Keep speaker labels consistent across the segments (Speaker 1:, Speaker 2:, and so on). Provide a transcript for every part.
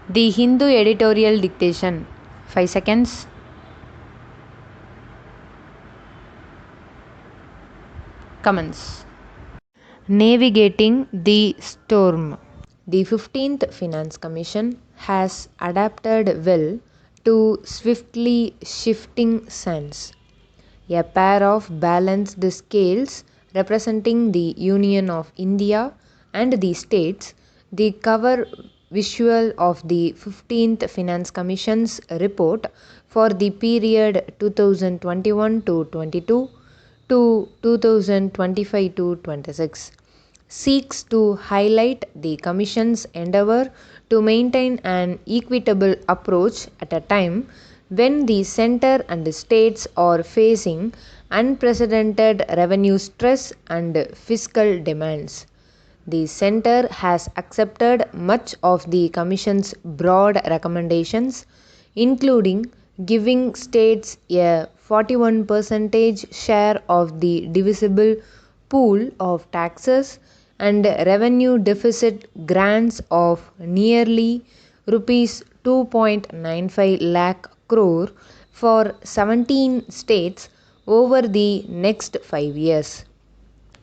Speaker 1: The Hindu editorial dictation. 5 seconds. Commence. Navigating the storm. The 15th Finance Commission has adapted well to swiftly shifting sands. A pair of balanced scales representing the Union of India and the states, the cover visual of the 15th Finance Commission's report for the period 2021 to 22 to 2025 to 26 seeks to highlight the Commission's endeavor to maintain an equitable approach at a time when the center and states are facing unprecedented revenue stress and fiscal demands. The center has accepted much of the Commission's broad recommendations, including giving states a 41% share of the divisible pool of taxes and revenue deficit grants of nearly rupees 2.95 lakh crore for 17 states over the next 5 years.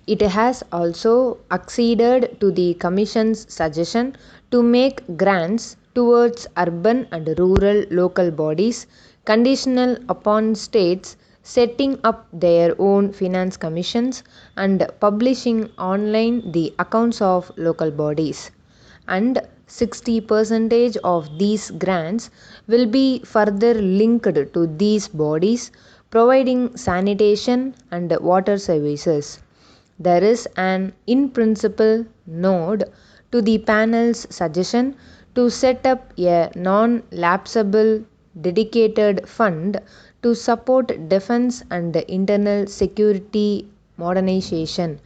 Speaker 1: It has also acceded to the Commission's suggestion to make grants towards urban and rural local bodies conditional upon states setting up their own finance commissions and publishing online the accounts of local bodies. And 60% of these grants will be further linked to these bodies providing sanitation and water services. There is an in principle nod to the panel's suggestion to set up a non lapsable dedicated fund to support defense and internal security modernization,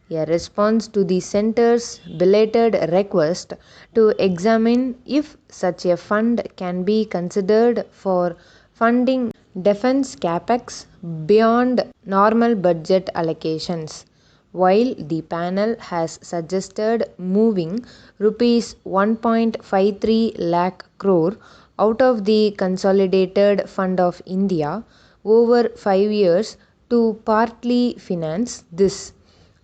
Speaker 1: a response to the center's belated request to examine if such a fund can be considered for funding defense capex beyond normal budget allocations. While the panel has suggested moving rupees 1.53 lakh crore out of the Consolidated Fund of India over 5 years to partly finance this,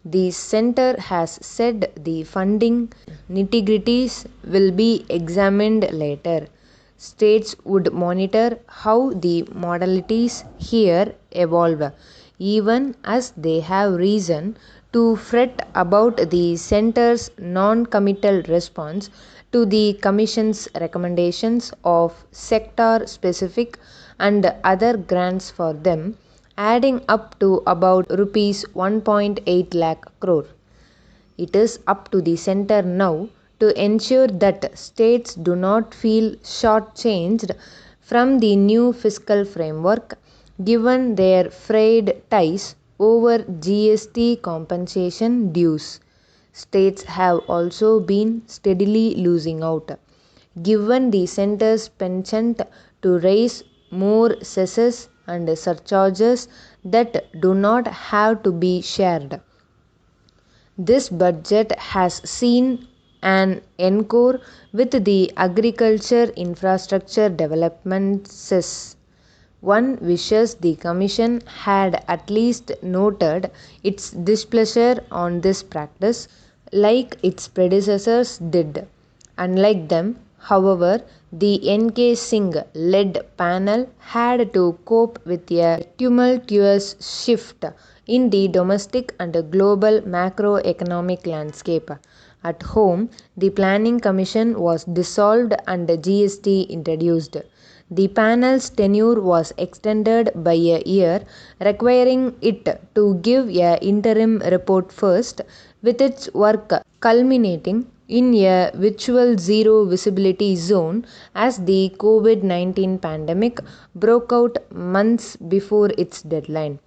Speaker 1: the center has said the funding nitty-gritties will be examined later. States would monitor how the modalities here evolve, even as they have reason to fret about the center's non-committal response to the Commission's recommendations of sector-specific and other grants for them, adding up to about rupees 1.8 lakh crore. It is up to the center now to ensure that states do not feel shortchanged from the new fiscal framework given their frayed ties over GST compensation dues. States have also been steadily losing out, given the center's penchant to raise more cesses and surcharges that do not have to be shared. This budget has seen an encore with the agriculture infrastructure development cess. One wishes the Commission had at least noted its displeasure on this practice, like its predecessors did. Unlike them, however, the N.K. Singh led panel had to cope with a tumultuous shift in the domestic and global macroeconomic landscape. At home, the Planning Commission was dissolved and GST introduced. The panel's tenure was extended by a year, requiring it to give a interim report first, with its work culminating in a virtual zero visibility zone as the COVID-19 pandemic broke out months before its deadline.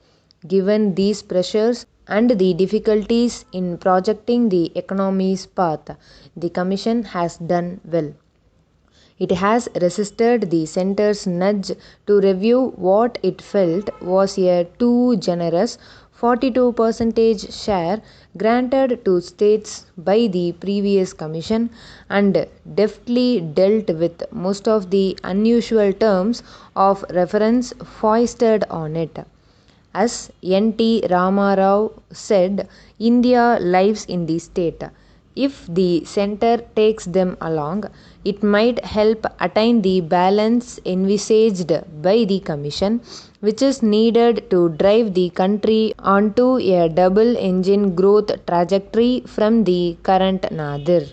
Speaker 1: Given these pressures and the difficulties in projecting the economy's path, the Commission has done well. It has resisted the center's nudge to review what it felt was a too generous 42% share granted to states by the previous commission and deftly dealt with most of the unusual terms of reference foisted on it. As N.T. Ramarao said, India lives in the state. If the center takes them along, it might help attain the balance envisaged by the Commission, which is needed to drive the country onto a double engine growth trajectory from the current nadir.